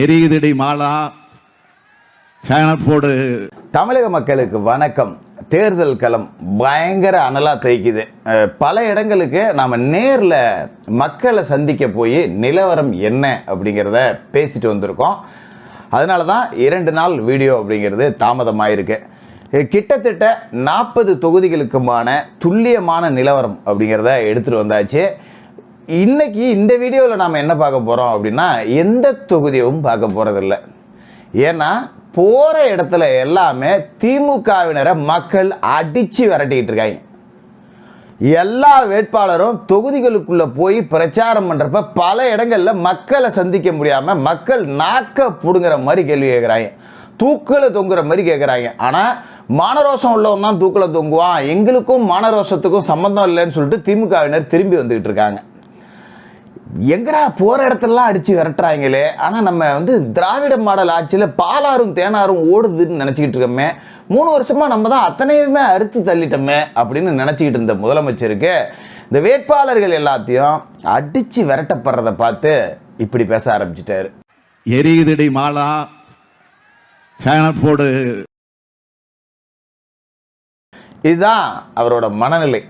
எரியுதடி மாலா போடு. தமிழக மக்களுக்கு வணக்கம். தேர்தல் களம் பயங்கர அனலாக தேய்க்குது. பல இடங்களுக்கு நாம் நேரில் மக்களை சந்திக்க போய் நிலவரம் என்ன அப்படிங்கிறத பேசிட்டு வந்திருக்கோம். அதனால தான் 2 நாள் வீடியோ அப்படிங்கிறது தாமதமாயிருக்கு. கிட்டத்தட்ட 40 தொகுதிகளுக்குமான துல்லியமான நிலவரம் அப்படிங்கிறத எடுத்துகிட்டு வந்தாச்சு. இன்னைக்கு இந்த வீடியோவில் நாம் என்ன பார்க்க போகிறோம் அப்படின்னா, எந்த தொகுதியும் பார்க்க போகிறதில்ல. ஏன்னா போகிற இடத்துல எல்லாமே திமுகவினரை மக்கள் அடித்து விரட்டிக்கிட்டு இருக்காங்க. எல்லா வேட்பாளரும் தொகுதிகளுக்குள்ளே போய் பிரச்சாரம் பண்ணுறப்ப பல இடங்களில் மக்களை சந்திக்க முடியாமல் மக்கள் நாக்க பிடுங்குற மாதிரி கேள்வி கேட்குறாங்க, தூக்கில் தொங்குற மாதிரி கேட்குறாங்க. ஆனால் மானரோசம் உள்ளவன் தான் தூக்கில் தொங்குவான், எங்களுக்கும் மானரோசத்துக்கும் சம்மந்தம் இல்லைன்னு சொல்லிட்டு திமுகவினர் திரும்பி வந்துக்கிட்டு இருக்காங்க. எங்கடா போகிற இடத்துலலாம் அடித்து விரட்டுறாங்களே. ஆனால் நம்ம திராவிட மாடல் ஆட்சியில் பாலாரும் தேனாரும் ஓடுதுன்னு நினச்சிக்கிட்டு இருக்கோமே. 3 வருஷமாக நம்ம தான் அத்தனையுமே அறுத்து தள்ளிட்டோமே அப்படின்னு நினச்சிக்கிட்டு இருந்த முதலமைச்சருக்கு இந்த வேட்பாளர்கள் எல்லாத்தையும் அடித்து விரட்டப்படுறதை பார்த்து இப்படி பேச ஆரம்பிச்சிட்டாரு. எரியுதடி மாலா போடு. இதுதான் அவரோட மனநிலை.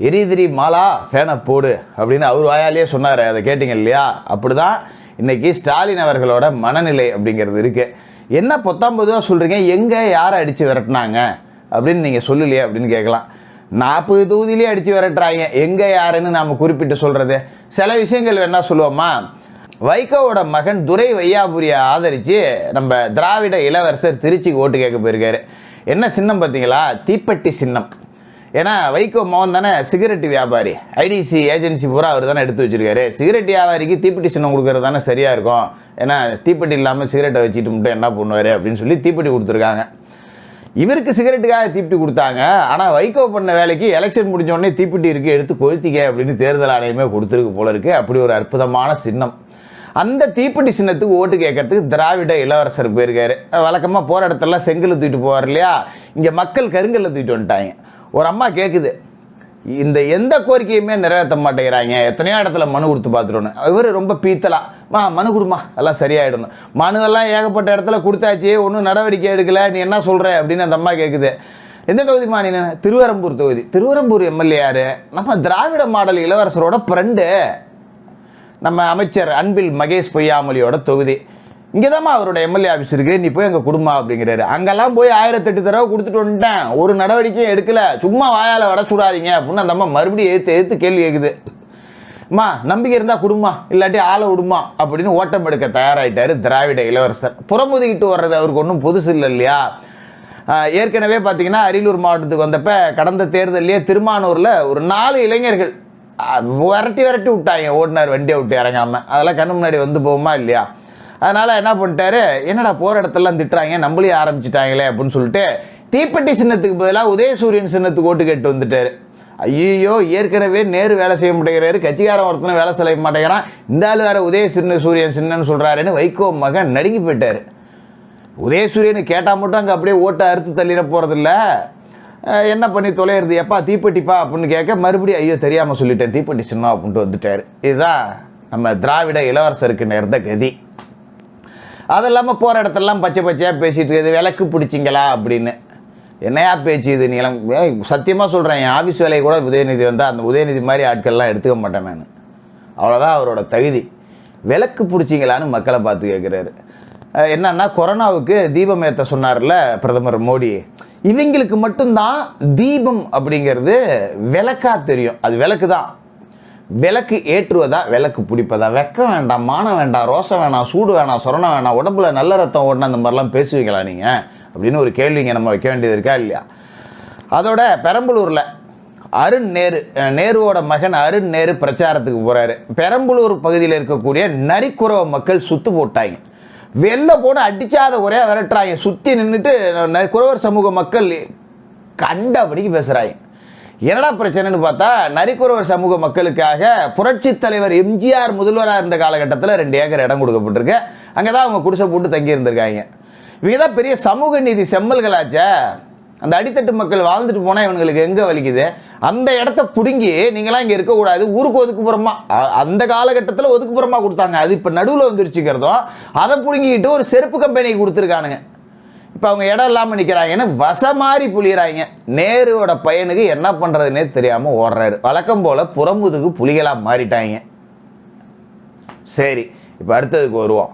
எரிதிரி மாலா ஃபேனை போடு அப்படின்னு அவர் வாயாலேயே சொன்னார். அதை கேட்டிங்க இல்லையா? அப்படி தான் இன்றைக்கி ஸ்டாலின் அவர்களோட மனநிலை அப்படிங்கிறது இருக்குது. என்ன 19 சொல்கிறீங்க, எங்கே யாரை அடித்து விரட்டினாங்க அப்படின்னு நீங்கள் சொல்லலையே அப்படின்னு கேட்கலாம். 40 தொகுதியிலே அடித்து விரட்டுறாங்க, எங்கே யாருன்னு நாம் குறிப்பிட்டு சொல்கிறது. சில விஷயங்கள் என்ன சொல்லுவோமா, வைகோவோட மகன் துரை வையாபுரியை ஆதரித்து நம்ம திராவிட இளவரசர் திருச்சிக்கு ஓட்டு கேட்க போயிருக்காரு. என்ன சின்னம் பார்த்தீங்களா? தீப்பெட்டி சின்னம். ஏன்னா வைகோ மோகன் தானே சிகரெட் வியாபாரி, ஐடிசி ஏஜென்சி பூரா அவர் தானே எடுத்து வச்சிருக்காரு. சிகரெட் வியாபாரிக்கு தீப்பெட்டி சின்னம் கொடுக்கறது தானே சரியாக இருக்கும். ஏன்னா தீப்பெட்டி இல்லாமல் சிகரெட்டை வச்சுட்டு மட்டும் என்ன பண்ணுவார் அப்படின்னு சொல்லி தீப்பெட்டி கொடுத்துருக்காங்க. இவருக்கு சிகரெட்டுக்காக தீப்பெட்டி கொடுத்தாங்க. ஆனால் வைகோ பண்ண வேலைக்கு எலெக்ஷன் முடிஞ்சோடனே தீப்பெட்டி இருக்குது, எடுத்து கொளுத்திக்க அப்படின்னு தேர்தல் ஆணையமே கொடுத்துருக்கு போல இருக்குது. அப்படி ஒரு அற்புதமான சின்னம். அந்த தீப்பெட்டி சின்னத்துக்கு ஓட்டு கேட்கறதுக்கு திராவிட இளவரசர் போயிருக்காரு. வழக்கமாக போகிற இடத்துலலாம் செங்கல் தூக்கிட்டு போவார் இல்லையா, இங்கே மக்கள் கருங்கல்ல தூக்கிட்டு வந்துட்டாங்க. ஒரு அம்மா கேட்குது, இந்த எந்த கோரிக்கையுமே நிறைவேற்ற மாட்டேங்கிறாங்க, எத்தனையோ இடத்துல மனு கொடுத்து பார்த்துட்டோன்னு. இவர் ரொம்ப பீத்தலாம், மனு கொடுமா எல்லாம் சரியாயிடணும். மனுவெல்லாம் ஏகப்பட்ட இடத்துல கொடுத்தாச்சு, ஒன்றும் நடவடிக்கை எடுக்கலை, நீ என்ன சொல்கிற அப்படின்னு அந்த அம்மா கேட்குது. எந்த தொகுதிமா நீ? திருவரம்பூர் தொகுதி. திருவரம்பூர் எம்எல்ஏ யார்? நம்ம திராவிட மாடல் இளவரசரோட ஃப்ரெண்டு, நம்ம அமைச்சர் அன்பில் மகேஷ் பொய்யாமொழியோட தொகுதி. இங்கே தான் அவரோட எம்எல்ஏ ஆஃபீஸ் இருக்குது, நீ போய் அங்கே கொடுமா அப்படிங்கிறாரு. அங்கெல்லாம் போய் 1008 தடவை கொடுத்துட்டு வந்துட்டேன், ஒரு நடவடிக்கையும் எடுக்கலை, சும்மா வாயால் வட சுடாதீங்க அப்படின்னு அந்த அம்மா மறுபடியும் எழுத்து கேள்வி கேட்குது. அம்மா நம்பிக்கை இருந்தால் கொடுமா, இல்லாட்டி ஆளை விடுமா அப்படின்னு ஓட்டம் எடுக்க தயாராகிட்டார் திராவிட இளவரசர். புறமுதுகிட்டு வர்றது அவருக்கு ஒன்றும் புதுசு இல்லை இல்லையா? ஏற்கனவே பார்த்தீங்கன்னா அரியலூர் மாவட்டத்துக்கு வந்தப்போ கடந்த தேர்தலையே திருமானூரில் ஒரு 4 இளைஞர்கள் விரட்டி விட்டாங்க, ஓட்டுநர் வண்டியை விட்டு இறங்காமல். அதெல்லாம் கண்ணு முன்னாடி போகுமா இல்லையா? அதனால் என்ன பண்ணிட்டாரு, என்னடா போகிற இடத்துலாம் திட்டுறாங்க, நம்மளே ஆரம்பிச்சிட்டாங்களே அப்படின்னு சொல்லிட்டு தீப்பெட்டி சின்னத்துக்கு பதிலாக உதயசூரியன் சின்னத்துக்கு ஓட்டு கேட்டு வந்துட்டார். ஐயோ, ஏற்கனவே நேரு வேலை செய்ய மாட்டேங்கிறாரு, கட்சிக்காரன் ஒருத்தனை வேலை செய்ய மாட்டேங்கிறான், இந்த ஆள் வேறு உதயசூரியன் சின்னன்னு சொல்கிறாருன்னு வைகோ மகன் நடுங்கி போயிட்டார். உதயசூரியனு கேட்டால் மட்டும் அங்கே அப்படியே ஓட்டை அறுத்து தள்ளிட போகிறதில்ல, என்ன பண்ணி தொலைகிறது, எப்பா தீப்பெட்டிப்பா அப்படின்னு கேட்க மறுபடியும் ஐயோ தெரியாமல் சொல்லிட்டேன் தீப்பெட்டி சின்னம் அப்படின்ட்டு வந்துட்டார். இதுதான் நம்ம திராவிட இளவரசருக்கு நேர்ந்த கதி. அது இல்லாமல் போகிற இடத்துலலாம் பச்சை பச்சையாக பேசிகிட்டு இருக்குது, விளக்கு பிடிச்சிங்களா அப்படின்னு. என்னையா பேச்சு இது? நீளம் சத்தியமாக சொல்கிறேன், என் ஆஃபீஸ் வேலையை கூட உதயநிதி வந்தால் அந்த உதயநிதி மாதிரி ஆட்கள்லாம் எடுத்துக்க மாட்டேன் நான். அவ்வளோதான் அவரோட தகுதி. விளக்கு பிடிச்சிங்களான்னு மக்களை பார்த்து கேட்குறாரு. என்னன்னா, கொரோனாவுக்கு தீபம் ஏற்ற சொன்னார்ல பிரதமர் மோடி, இவங்களுக்கு மட்டும்தான் தீபம் அப்படிங்கிறது விளக்கா தெரியும். அது விளக்கு தான். விளக்கு ஏற்றுவதா, விளக்கு பிடிப்பதா? வெக்கம் வேண்டாம், மானம் வேண்டாம், ரோசம் வேணாம், சூடு வேணாம், சொரணம் வேணாம், உடம்புல நல்ல ரத்தம் ஓடணும், அந்த மாதிரிலாம் பேசுவீங்களா நீங்கள் அப்படின்னு ஒரு கேள்விங்க நம்ம வைக்க வேண்டியது இருக்கா இல்லையா? அதோட பெரம்பலூரில் நேருவோட மகன் அருண் நேரு பிரச்சாரத்துக்கு போகிறாரு. பெரம்பலூர் பகுதியில் இருக்கக்கூடிய நரிக்குறவ மக்கள் சுத்து போட்டாங்க, வெளில போட அடிச்சாத ஒரே விரட்டுறாங்க. சுற்றி நின்றுட்டு குறவர் சமூக மக்கள் கண்டபடிக்கு பேசுகிறாங்க. என்னடா பிரச்சனைன்னு பார்த்தா, நரிக்குறவர் சமூக மக்களுக்காக புரட்சி தலைவர் எம்ஜிஆர் முதல்வராக இருந்த காலகட்டத்தில் 2 ஏக்கர் இடம் கொடுக்கப்பட்டிருக்கு. அங்கே தான் அவங்க குடிசை போட்டு தங்கி இருந்திருக்காங்க. இவங்க தான் பெரிய சமூக நீதி செம்மல்களாச்சே. அந்த அடித்தட்டு மக்கள் வாழ்ந்துட்டு போனால் இவங்களுக்கு எங்கே வலிக்குது? அந்த இடத்த பிடுங்கி நீங்களாம் இங்கே இருக்கக்கூடாது, ஊருக்கு ஒதுக்குப்புறமா, அந்த காலகட்டத்தில் ஒதுக்குப்புறமா கொடுத்தாங்க. அது இப்போ நடுவில் வந்துருச்சுக்கிறதும் அதை பிடுங்கிக்கிட்டு ஒரு செருப்பு கம்பெனிக்கு கொடுத்துருக்கானுங்க. இப்போ அவங்க இடம் இல்லாமல் நிற்கிறாங்கன்னு வசமாரி புளிகிறாங்க. நேருவோட பையனுக்கு என்ன பண்ணுறதுனே தெரியாமல் ஓடுறாரு. வழக்கம் போல் புறமுதுகு புலிகளாக மாறிட்டாங்க. சரி, இப்போ அடுத்ததுக்கு வருவோம்.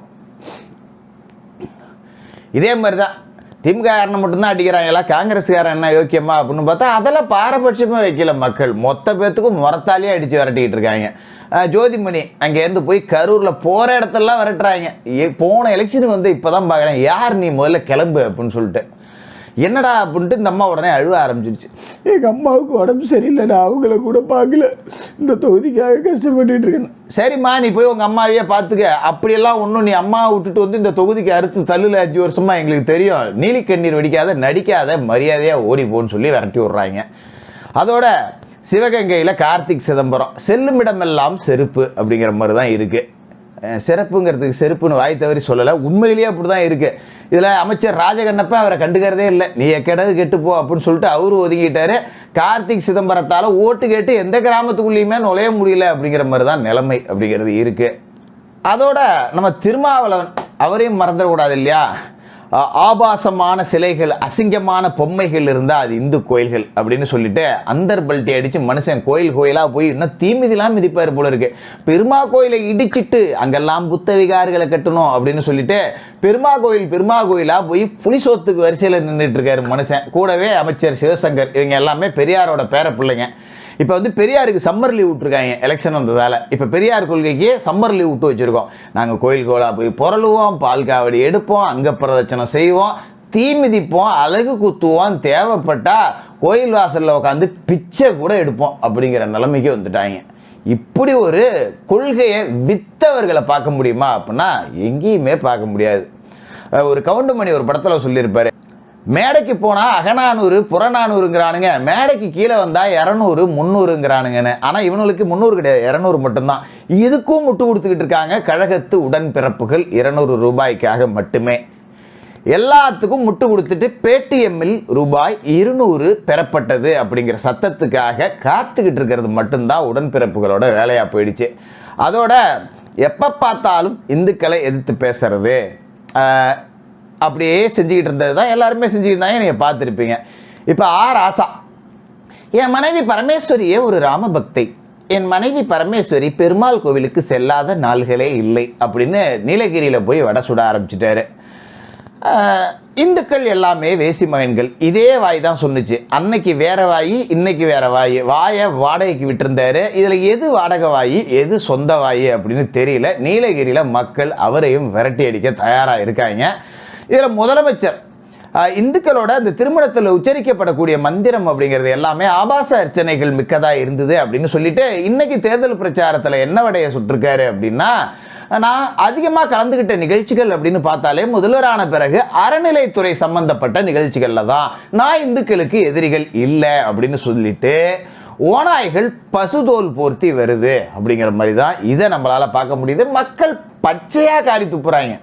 இதே மாதிரி தான் திமுக காரனை மட்டும்தான் அடிக்கிறாங்களா, காங்கிரஸ்காரன் என்ன யோக்கியமா அப்படின்னு பார்த்தா அதெல்லாம் பாரபட்சமாக வைக்கல. மக்கள் மொத்த பேத்துக்கும் முறத்தாலேயே அடித்து விரட்டிக்கிட்டு இருக்காங்க. ஜோதிமணி அங்கேருந்து போய் கரூரில் போகிற இடத்தெல்லாம் விரட்டுறாங்க. போன எலெக்ஷனுக்கு வந்து இப்போ தான் பார்க்குறேன், யார் நீ முதல்ல கிளம்பு அப்படின்னு சொல்லிட்டு. என்னடா அப்படின்ட்டு இந்த அம்மா உடனே அழுவ ஆரம்பிச்சிருச்சு. எங்கள் அம்மாவுக்கு உடம்பு சரியில்லைடா, அவங்கள கூட பார்க்கல, இந்த தொகுதிக்காக கஷ்டப்பட்டுட்டு இருக்கேன். சரிம்மா, நீ போய் உங்கள் அம்மாவையே பார்த்துக்க. அப்படியெல்லாம் ஒன்றும் நீ அம்மாவை விட்டுட்டு வந்து இந்த தொகுதிக்கு அறுத்து தள்ளுல 5 வருஷமா எங்களுக்கு தெரியும். நீலி கண்ணீர் வெடிக்காத, நடிக்காத, மரியாதையாக ஓடி போன்னு சொல்லி விரட்டி விட்றாங்க. அதோட சிவகங்கையில் கார்த்திக் சிதம்பரம் செல்லுமிடமெல்லாம் செருப்பு அப்படிங்கிற மாதிரி தான் இருக்குது. சிறப்புங்கிறதுக்கு செருப்புன்னு வாய் தவறி சொல்லலை, உண்மையிலேயே அப்படி தான் இருக்குது. இதில் அமைச்சர் ராஜகண்ணப்ப அவரை கண்டுக்கிறதே இல்லை. நீ எக்கடது கெட்டுப்போ அப்படின்னு சொல்லிட்டு அவரு ஒதுங்கிட்டாரு. கார்த்திக் சிதம்பரத்தால் ஓட்டு கேட்டு எந்த கிராமத்துக்குள்ளேயுமே நுழைய முடியல அப்படிங்கிற மாதிரி தான் நிலைமை அப்படிங்கிறது இருக்குது. அதோட நம்ம திருமாவளவன் அவரையும் மறந்துடக்கூடாது இல்லையா? ஆபாசமான சிலைகள், அசிங்கமான பொம்மைகள் இருந்தால் அது இந்து கோயில்கள் அப்படின்னு சொல்லிட்டு அந்தர் பல்ட்டி அடித்து மனுஷன் கோயில் கோயிலாக போய் இன்னும் தீமிதிலாம் மிதிப்பார் போல இருக்கு. பெருமா கோயிலை இடிச்சிட்டு அங்கெல்லாம் புத்த விகாரிகளை கட்டணும் அப்படின்னு சொல்லிட்டு பெருமா கோயிலாக போய் புலிசோத்துக்கு வரிசையில் நின்றுட்டு இருக்காரு மனுஷன். கூடவே அமைச்சர் சிவசங்கர், இவங்க எல்லாமே பெரியாரோட பேர பிள்ளைங்க. இப்போ வந்து பெரியாருக்கு சம்மர் லீவ் விட்டுருக்காங்க எலெக்ஷன் வந்ததால். இப்போ பெரியார் கொள்கைக்கு சம்மர் லீவ் விட்டு வச்சுருக்கோம். நாங்கள் கோயில் கோயிலாக போய் புரளுவோம், பால் காவடி எடுப்போம், அங்கே பிரதட்சணம் செய்வோம், தீ மிதிப்போம், அழகு குத்துவோம், தேவைப்பட்டால் கோயில் வாசலில் உட்காந்து பிச்சை கூட எடுப்போம் அப்படிங்கிற நிலைமைக்கு வந்துட்டாங்க. இப்படி ஒரு கொள்கையை வித்தவர்களை பார்க்க முடியுமா அப்படின்னா எங்கேயுமே பார்க்க முடியாது. ஒரு கவுண்டமணி ஒரு படத்தில் சொல்லியிருப்பாரு, மேடைக்கு போனால் அகநானூறு புறநானூறுங்கிறானுங்க, மேடைக்கு கீழே வந்தால் 200 300ங்கிறானுங்கன்னு. ஆனால் இவனுக்கு 300 கிடையாது, 200 மட்டும்தான். இதுக்கும் முட்டு கொடுத்துக்கிட்டு இருக்காங்க கழகத்து உடன்பிறப்புகள் 200 ரூபாய்க்காக மட்டுமே. எல்லாத்துக்கும் முட்டு கொடுத்துட்டு பேடிஎம்மில் ரூபாய் 200 பெறப்பட்டது அப்படிங்கிற சத்தத்துக்காக காத்துக்கிட்டு இருக்கிறது மட்டும்தான் உடன்பிறப்புகளோட வேலையாக போயிடுச்சு. அதோட எப்போ பார்த்தாலும் இந்துக்களை எதிர்த்து பேசுறது அப்படியே செஞ்சுக்கிட்டு இருந்தது தான் எல்லாருமே செஞ்சுக்கிட்டு இருந்தாங்க. நீங்கள் பார்த்துருப்பீங்க. இப்போ ராசா, என் மனைவி பரமேஸ்வரியே ஒரு ராமபக்தை, என் மனைவி பரமேஸ்வரி பெருமாள் கோவிலுக்கு செல்லாத நாள்களே இல்லை அப்படின்னு நீலகிரியில் போய் வடை சுட ஆரம்பிச்சிட்டாரு. இந்துக்கள் எல்லாமே வேசி மகன்கள், இதே வாய் தான் சொன்னிச்சு. அன்னைக்கு வேற வாய், இன்னைக்கு வேற வாய். வாயை வாடகைக்கு விட்டுருந்தாரு. இதில் எது வாடகை வாய், எது சொந்த வாய் அப்படின்னு தெரியல. நீலகிரியில் மக்கள் அவரையும் விரட்டி அடிக்க தயாராக இருக்காங்க. இதில் முதலமைச்சர் இந்துக்களோட இந்த திருமணத்தில் உச்சரிக்கப்படக்கூடிய மந்திரம் அப்படிங்கிறது எல்லாமே ஆபாச அர்ச்சனைகள் மிக்கதாக இருந்தது அப்படின்னு சொல்லிட்டு இன்னைக்கு தேர்தல் பிரச்சாரத்தில் என்ன வடைய சுட்டிருக்காரு அப்படின்னா, நான் அதிகமாக கலந்துக்கிட்ட நிகழ்ச்சிகள் அப்படின்னு பார்த்தாலே முதல்வரான பிறகு அறநிலைத்துறை சம்பந்தப்பட்ட நிகழ்ச்சிகளில் தான். நான் இந்துக்களுக்கு எதிரிகள் இல்லை அப்படின்னு சொல்லிட்டு ஓநாய்கள் பசுதோல் போர்த்தி வருது அப்படிங்கிற மாதிரி தான் இதை நம்மளால் பார்க்க முடியுது. மக்கள் பச்சையாக காரி துப்புறாங்க.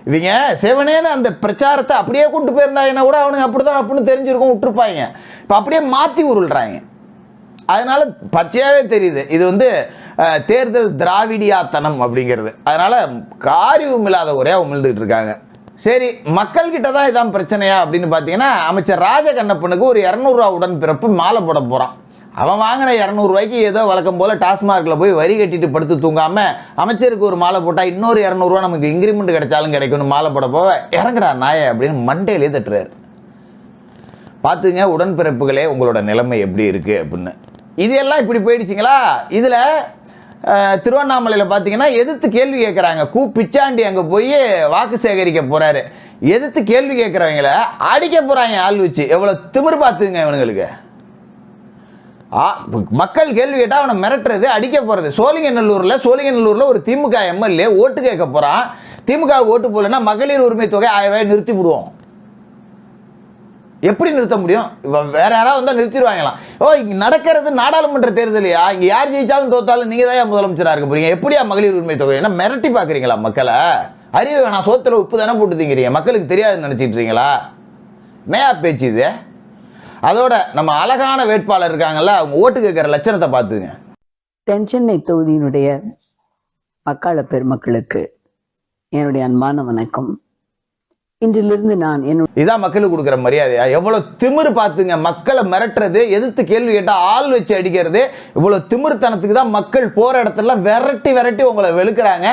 இவங்க செவனேன்னு அந்த பிரச்சாரத்தை அப்படியே கொண்டு போயிருந்தாங்கன்னா கூட அவனுங்க அப்படிதான் அப்படின்னு தெரிஞ்சிருக்கும், விட்டுருப்பாங்க. இப்போ அப்படியே மாற்றி உருள்றாங்க. அதனால பச்சையாகவே தெரியுது இது வந்து தேர்தல் திராவிடியாத்தனம் அப்படிங்கிறது. அதனால காரியம் இல்லாத ஒரே உமிழ்ந்துட்டு இருக்காங்க. சரி, மக்கள்கிட்ட தான் இதான் பிரச்சனையா அப்படின்னு பார்த்தீங்கன்னா, அமைச்சர் ராஜகண்ணப்பனுக்கு ஒரு 200 ரூபா உடன்பிறப்பு மாலை போட போகிறான். அவன் வாங்கின 200 ரூபாய்க்கு ஏதோ வழக்கம் போல் டாஸ்மார்க்கில் போய் வரி கட்டிட்டு படுத்து தூங்காமல் அமைச்சருக்கு ஒரு மாலை போட்டால் இன்னொரு 200 ரூபா நமக்கு இன்க்ரிமெண்ட் கிடைச்சாலும் கிடைக்கும்னு மாலை போட போக இறங்குடா நாயை அப்படின்னு மண்டையிலே தட்டுறாரு. பார்த்துங்க உடன்பிறப்புகளே உங்களோட நிலைமை எப்படி இருக்குது அப்படின்னு. இதெல்லாம் இப்படி போயிடுச்சிங்களா? இதில் திருவண்ணாமலையில் பார்த்தீங்கன்னா எதிர்த்து கேள்வி கேட்குறாங்க. பிச்சாண்டி அங்கே போய் வாக்கு சேகரிக்க போகிறாரு. எதிர்த்து கேள்வி கேட்குறவங்கள அடிக்க போகிறாங்க ஆள் வச்சு. எவ்வளோ திமிர் பார்த்துங்க இவனுங்களுக்கு. மக்கள் கேள்வி கேட்டால் அவனை மிரட்டுறது, அடிக்க போகிறது. சோழிங்கநல்லூரில் ஒரு திமுக எம்எல்ஏ ஓட்டு கேட்க போகிறான். திமுக ஓட்டு போகலன்னா மகளிர் உரிமை தொகை 1000 ரூபாய் நிறுத்தி விடுவோம். எப்படி நிறுத்த முடியும்? வேற யாராவது வந்தால் நிறுத்திடுவாங்களாம். இங்கே நடக்கிறது நாடாளுமன்ற தேர்தலையா? இங்கே யார் ஜெயிச்சாலும் தோத்தாலும் நீங்கள் தான் முதலமைச்சராக இருக்க போறீங்க. எப்படியா மகளிர் உரிமை தொகை? என்ன மிரட்டி பார்க்குறீங்களா மக்களை? அறிவு வேணாம், சோத்துல உப்பு தானே போட்டு திங்கிறீங்க. மக்களுக்கு தெரியாதுன்னு நினச்சிட்டு இருக்கீங்களா? என்னையா பேச்சு இது? அதோட நம்ம அழகான வேட்பாளர் இருக்காங்கல்ல, அவங்க ஓட்டு கேட்குற லட்சணத்தை பார்த்துங்க. தென்சென்னை தொகுதியினுடைய மக்களை பெருமக்களுக்கு என்னுடைய அன்பான வணக்கம். இன்றிலிருந்து நான் இதான் மக்களுக்கு கொடுக்குற மரியாதையா? எவ்வளவு திமிரு பார்த்துங்க. மக்களை மிரட்டுறது, எதிர்த்து கேள்வி கேட்டா ஆள் வச்சு அடிக்கிறது, இவ்வளவு திமிருத்தனத்துக்கு தான் மக்கள் போற இடத்துல விரட்டி உங்களை வெளுக்கிறாங்க.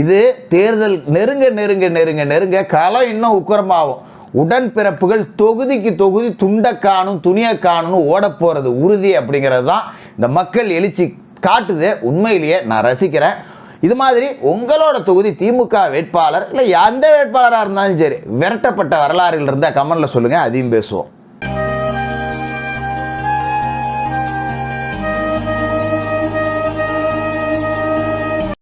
இது தேர்தல் நெருங்க நெருங்க நெருங்க நெருங்க களம் இன்னும் உக்கரமாகும். உடன்பிறப்புகள் தொகுதிக்கு தொகுதி துண்டை காணும் துணியை காணும்னு ஓட போறது உறுதி அப்படிங்கிறது தான் இந்த மக்கள் எழுச்சி காட்டுது. உண்மையிலேயே நான் ரசிக்கிறேன். இது மாதிரி உங்களோட தொகுதி திமுக வேட்பாளர் இல்லை எந்த வேட்பாளராக இருந்தாலும் சரி விரட்டப்பட்ட வரலாறுகள் இருந்தால் கமெண்ட்ல சொல்லுங்க, அதையும் பேசுவோம்.